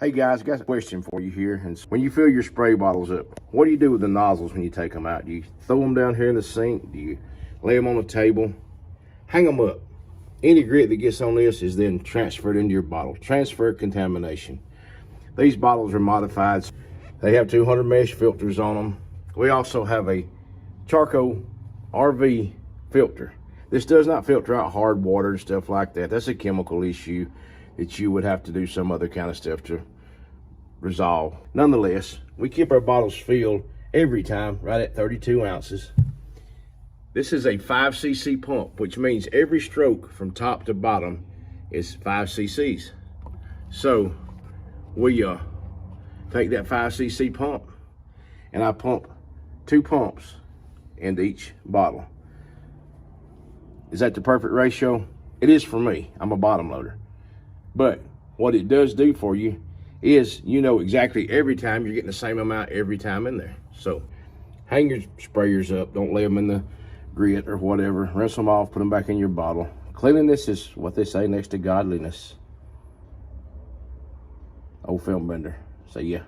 Hey guys, I got a question for you here. And when you fill your spray bottles up, what do you do with the nozzles when you take them out? Do you throw them down here in the sink? Do you lay them on the table? Hang them up. Any grit that gets on this is then transferred into your bottle. Transfer contamination. These bottles are modified. They have 200 mesh filters on them. We also have a charcoal RV filter. This does not filter out hard water and stuff like that. That's a chemical issue that you would have to do some other kind of stuff to resolve. Nonetheless, we keep our bottles filled every time right at 32 ounces. This is a 5 cc pump, which means every stroke from top to bottom is 5 cc's. So we take that 5 cc pump and I pump 2 pumps into each bottle. Is that the perfect ratio? It is for me. I'm a bottom loader. But what it does do for you is you know exactly every time you're getting the same amount every time in there. So hang your sprayers up. Don't lay them in the grit or whatever. Rinse them off, put them back in your bottle. Cleanliness is what they say next to godliness. Old film bender. Say yeah.